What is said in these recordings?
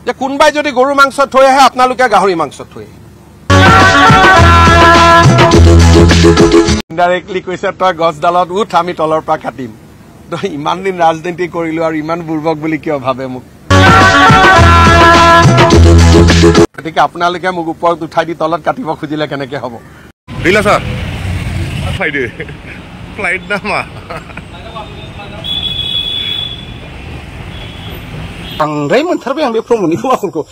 যে কোনবাই যদি গৰু মাংস থৈ আহে আপোনালোকে গাহৰি মাংস থৈ ইনডাইৰেক্টলি কৈছে তই গছডালত উঠ আমি তলৰ পৰা কাটিম তই ইমান দিন ৰাজনীতি কৰিলো আৰু ইমান বুৰ্বক বুলি কিয় ভাবে মোক গতিকে আপোনালোকে মোক ওপৰত উঠাই দি তলত কাটিব খুজিলে কেনেকে হ'ব দিলা স্যার ফ্লাইট নামা बांद्राय मोनथारबाय आं बे प्रमदनि खुमाखौ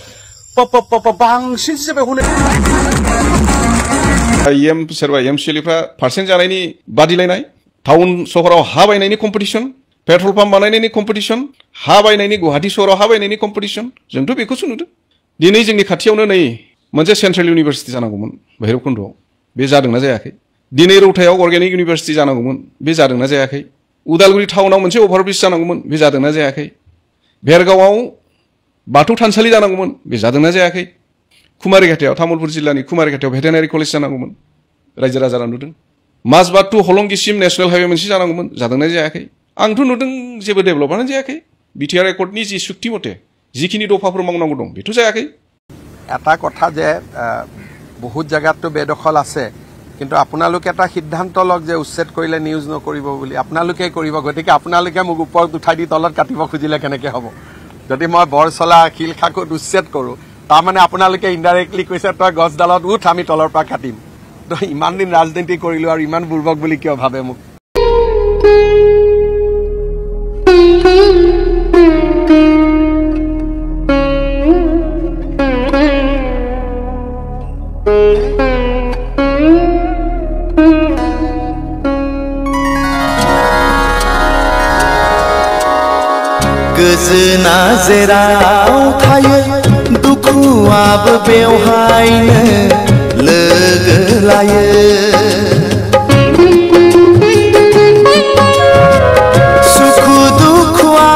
बांसिन जाबाय हनै सोरबा एमसिएलफ्रा पार्सेन्ट जानायनि बादिलायनाय टाउन सहराव हा बायनायनि कम्पिटिशन पेट्रल पाम्प बानायनायनि कम्पिटिशन हा बायनायनि गुवाहाटी सहराव हा बायनायनि कम्पिटिशन जोंथ' बेखौसो नुदों दिनै जोंनि खाथियावनो नै मोनसे सेन्ट्रेल इउनिभार्सिटि जानांगौमोन भैरबकुन्द'आव बे जादोंना जायाखै दिनै रौतायाव अर्गेनिक इउनिभार्सिटि जानांगौमोन बे जादोंना जायाखै उदालगुरि टाउनाव मोनसे अभारब्रिज जानांगौमोन बे जादोंना जायाखै भेरगावआव बाथौ थानसालि जानांगौमोन बे जादोंना जायाखै कुमारिघाटायाव तामुलपुर जिल्लानि कुमारिघाटायाव भेटेनारि कलेज जानांगौमोन रायजो राजारा नुदों माजबाद टु हलंगिसिम नेशनेल हाइवे मोनसे जानांगौमोन जादोंना जायाखै आंथ' नुदों जेबो डेभेलपआनो जायाखै बिटिआर एकर्डनि जि सुक्ति मथे जिखिनि दफाफोर मावनांगौ दं बेथ' जायाखै এটা কথা যে বহুত জায়গাতো বেদখল আছে কিন্তু আপোনালোকে এটা সিদ্ধান্ত লওক যে উচ্ছেদ কৰিলে নিউজ নকৰিব বুলি আপোনালোকে কৰিব গতিকে আপোনালোকে মোক ওপৰত উঠাই দি তলত কাটিব খুজিলে কেনেকে হ'ব যদি মই বৰচলা শিলখাকুত উচ্ছেদ কৰো তাৰ মানে আপোনালোকে ইনডাইৰেক্টলি কৈছে তই গছডালত উঠ আমি তলৰ পৰা কাটিম তই ইমান দিন ৰাজনীতি কৰিলো আৰু ইমান বুৰ্বক বুলি কিয় ভাবে মোক गोजोना जेराव थायो दुखुआबो बेवहायनो लोगो लायो सुखु दुखुआ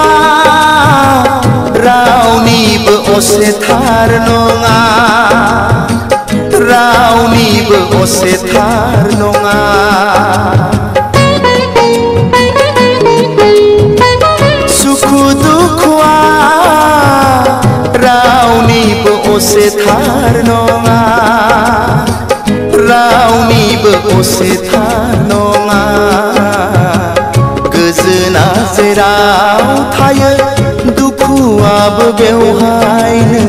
रावनिबो असेथार नङा रावनिबो असेथार नङा रावनिबो असेथार नङा रावनिबो असेथार नङा गोजोना जेराव थायो दुखुआबो बेवहायनो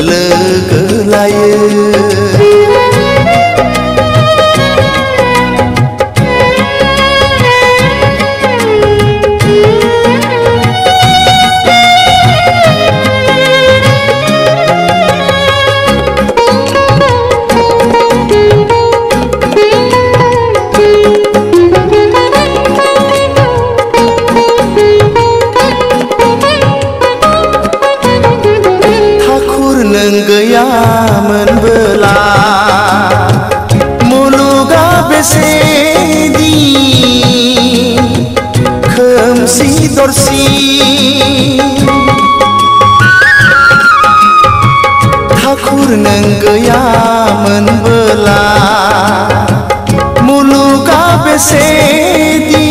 लोगो लायो गैयामोनबोला मुलुगा बेसेदि खोमसि दरसि ठाकुर नों गैयामोनबोला मुलुगा बेसेदि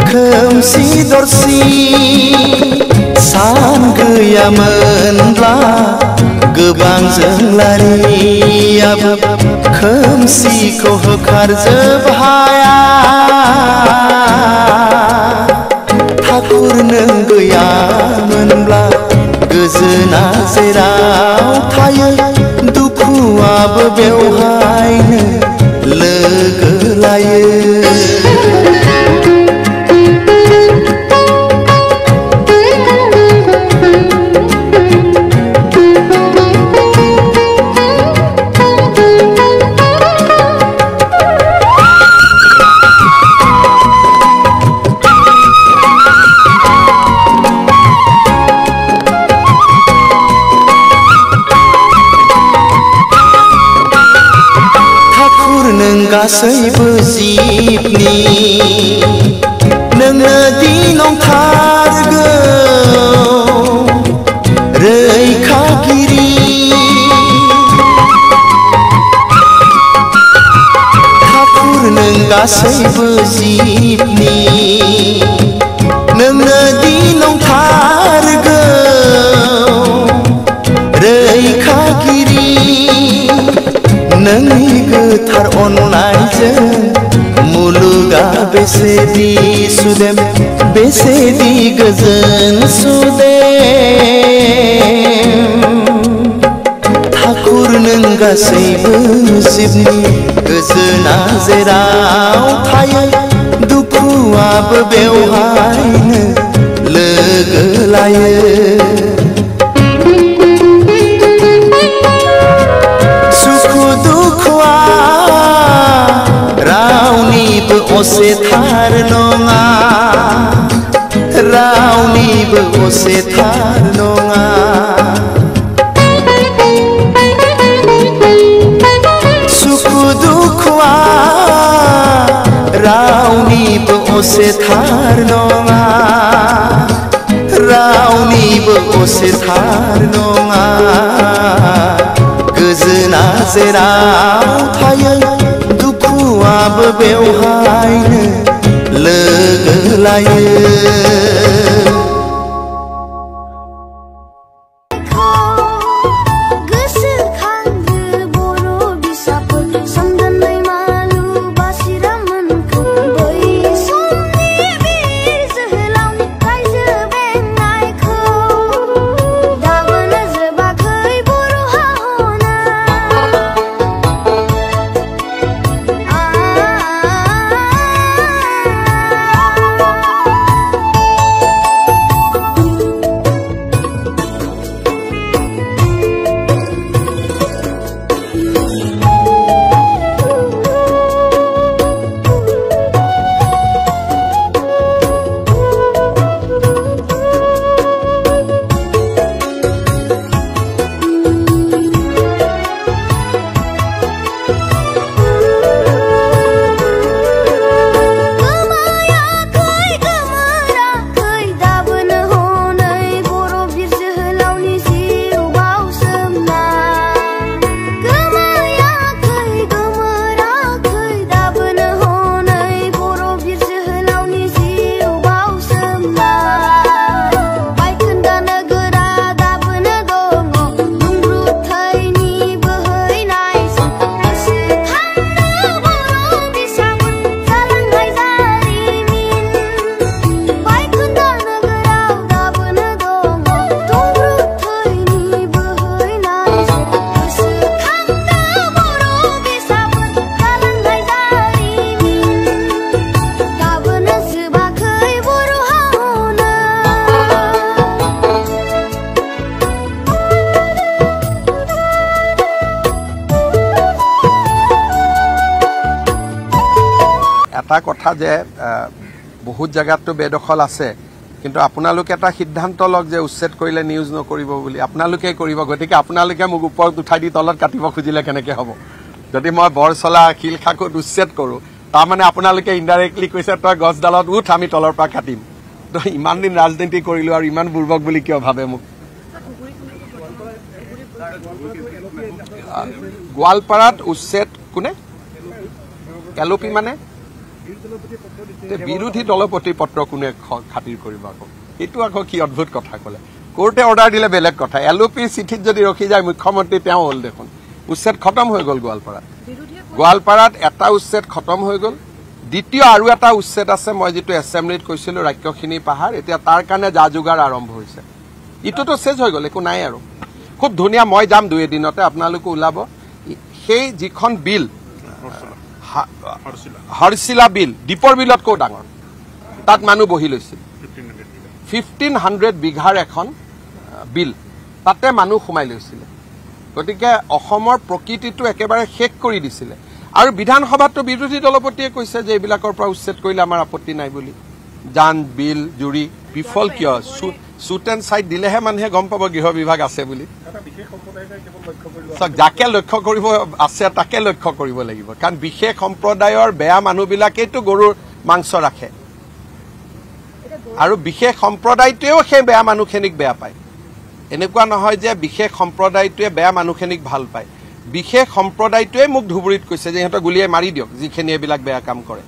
खोमसि दरसि सान गैयामोनब्ला गोबां जोंलारियाबो खोमसिखौ होखारजोब हाया ठाकुर नों गैयामोनब्ला गोजोना जेराव थायो दुखुआबो बेवहायनो लोगो लायो गासैबो जिबनि नोंनो दि नंथारगौ रैखागिरि ठाकुर नों गासैबो जिबनि नोंनो दि नंथारगौ बेसेदि सुदेम बेसेदि गोजोन सुदेम ठाकुर नों गासैबो जिबनि गोजोना जेराव थायो दुखुआबो बेवहायनो लोगो लायो सुखु दुखुआ रावनिबो असेथार नङा रावनिबो असेथार नङा सुखु दुखुआ रावनिबो असेथार नङा रावनिबो असेथार नङा गोजोना जेराव थायो दुखुआबो बेवहायनो लोगो लायो এটা কথা যে বহুত জায়গাতো বেদখল আছে কিন্তু আপোনালোকে এটা সিদ্ধান্ত লওক যে উচ্ছেদ কৰিলে নিউজ নকৰিব বুলি আপোনালোকে কৰিব গতিকে আপোনালোকে মোক ওপৰত উঠাই দি তলত কাটিব খুজিলে কেনেকৈ হ'ব যদি মই বৰচলা শিলখাকুত উচ্ছেদ কৰোঁ তাৰমানে আপোনালোকে ইনডাইৰেক্টলি কৈছে তই গছডালত উঠ আমি তলৰ পৰা কাটিম তো ইমান দিন ৰাজনীতি কৰিলোঁ আৰু ইমান বুৰ্বক বুলি কিয় ভাবে মোক গোৱালপাৰাত উচ্ছেদ কোনে এলপি মানে বিৰোধী দলপতি পত্ৰ কোনে খাতিৰ কৰিব আকৌ এইটো আকৌ কি অদ্ভুত কথা ক'লে কোৰ্টে অৰ্ডাৰ দিলে বেলেগ কথা এলপি চিঠিত যদি ৰখি যায় মুখ্যমন্ত্ৰী তেওঁ হ'ল দেখোন উচ্ছেদ খতম হৈ গ'ল গোৱালপাৰাত এটা উচ্ছেদ খতম হৈ গ'ল দ্বিতীয় আৰু এটা উচ্ছেদ আছে মই যেটো এছেম্বলিত কৈছিলোঁ ৰাক্ষসিনী পাহাৰ এতিয়া তাৰ কাৰণে যা যোগাৰ আৰম্ভ হৈছে ইটোতো শেষ হৈ গ'ল একো নাই আৰু খুব ধুনীয়া মই যাম 2 দিনতে আপোনালোকে ওলাব সেই যিখন বিল হৰছিলা বিল দীপৰ বিলত কো ডাঙৰ তাত মানুহ বহি লৈছিল 1500 বিঘাৰ এখন বিল তাতে মানুহ সোমাই লৈছিল গতিকে অসমৰ প্ৰকৃতিটো একেবাৰে শেষ কৰি দিছিল আৰু বিধানসভাতো বিৰোধী দলপতিয়ে কৈছে যে এইবিলাকৰ পৰা উচ্ছেদ কৰিলে আমাৰ আপত্তি নাই বুলি জান বিল জুৰি বিফল কিয় সুট এণ্ড সাইড দিলেহে মানুহে গম পাব গৃহ বিভাগ আছে বুলি যাকে লক্ষ্য কৰিব আছে তাকে লক্ষ্য কৰিব লাগিব কাৰণ বিশেষ সম্প্ৰদায়ৰ বেয়া মানুহবিলাকেইতো গৰুৰ মাংস ৰাখে আৰু বিশেষ সম্প্ৰদায়টোৱেও সেই বেয়া মানুহখিনিক বেয়া পায় এনেকুৱা নহয় যে বিশেষ সম্প্ৰদায়টোৱে বেয়া মানুহখিনিক ভাল পায় বিশেষ সম্প্ৰদায়টোৱে মোক ধুবুৰীত কৈছে যে ইহঁতক গুলিয়াই মাৰি দিয়ক যিখিনি এইবিলাক বেয়া কাম কৰে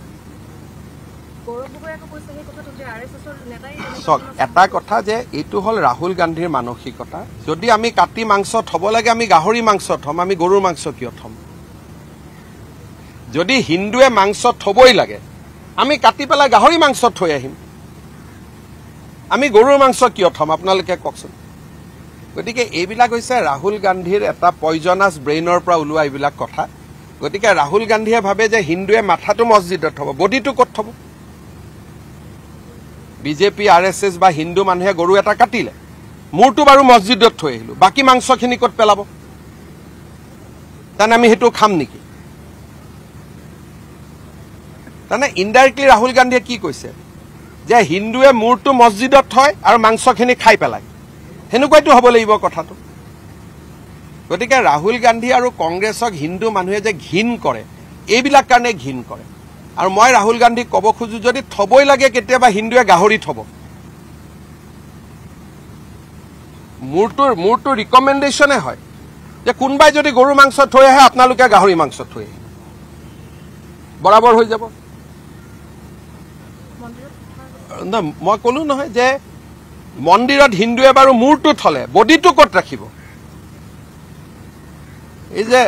এটা কথা যে এইটো হল ৰাহুল গান্ধীৰ মানসিকতা যদি আমি কাটি মাংস থব লাগে আমি গাহৰি মাংস থম আমি গৰুৰ মাংস কিয় থম যদি হিন্দুৱে মাংস থবই লাগে আমি কাটি পেলাই গাহৰি মাংস থৈ আহিম আমি গৰুৰ মাংস কিয় থম আপোনালোকে কওকচোন গতিকে এইবিলাক হৈছে ৰাহুল গান্ধীৰ এটা পয়জনাছ ব্ৰেইনৰ পৰা ওলোৱা এইবিলাক কথা গতিকে ৰাহুল গান্ধীয়ে ভাবে যে হিন্দুৱে মাথাটো মছজিদত থব বডিটো ক'ত থব বিজেপি আৰএছএছ বা হিন্দু মানুহে গৰু এটা কাটিলে মূৰটো বাৰু মছজিদত থৈ আহিলো বাকি মাংসখিনি ক'ত পেলাব তাৰমানে আমি সেইটো খাম নেকি তাৰমানে ইনডাইৰেক্টলি ৰাহুল গান্ধীয়ে কি কৈছে যে হিন্দুৱে মূৰটো মছজিদত থয় আৰু মাংসখিনি খাই পেলায় সেনেকুৱাইতো হ'ব লাগিব কথাটো গতিকে ৰাহুল গান্ধী আৰু কংগ্ৰেছক হিন্দু মানুহে যে ঘিণ কৰে এইবিলাক কাৰণে ঘিণ কৰে আৰু মই ৰাহুল গান্ধীক ক'ব খোজো যদি থবই লাগে কেতিয়াবা হিন্দুৱে গাহৰি থব মূৰটো ৰিকমেণ্ডেশ্যনে হয় যে কোনোবাই যদি গৰু মাংস থৈ আহে আপোনালোকে গাহৰি মাংস থৈ আহে বৰাবৰ হৈ যাব মই ক'লো নহয় যে মন্দিৰত হিন্দুৱে বাৰু মূৰটো থলে বডিটো ক'ত ৰাখিব এই যে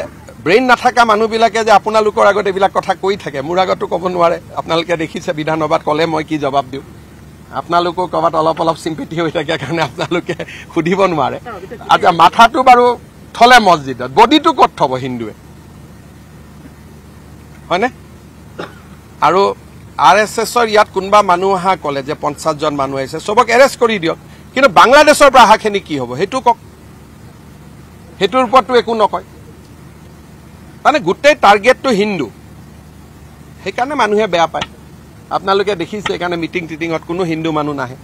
ব্ৰেইন নাথাকা মানুহবিলাকে যে আপোনালোকৰ আগত এইবিলাক কথা কৈ থাকে মোৰ আগতো ক'ব নোৱাৰে আপোনালোকে দেখিছে বিধানসভাত ক'লে মই কি জবাব দিওঁ আপোনালোকো ক'ৰবাত অলপ চিম্পিটি হৈ থাকে কাৰণে আপোনালোকে সুধিব নোৱাৰে আচ্ছা মাথাটো বাৰু থলে মছজিদত বডিটো ক'ত থব হিন্দুৱে হয়নে আৰু আৰএছএছৰ ইয়াত কোনোবা মানুহ অহা ক'লে যে 50 জন মানুহ আহিছে সবক এৰেষ্ট কৰি দিয়ক কিন্তু বাংলাদেশৰ পৰা অহাখিনি কি হ'ব সেইটো কওক সেইটোৰ ওপৰতো একো নকয় মানে গোটেই টাৰ্গেটটো হিন্দু সেইকাৰণে মানুহে বেয়া পায় আপোনালোকে দেখিছে সেইকাৰণে মিটিঙত কোনো হিন্দু মানুহ নাহে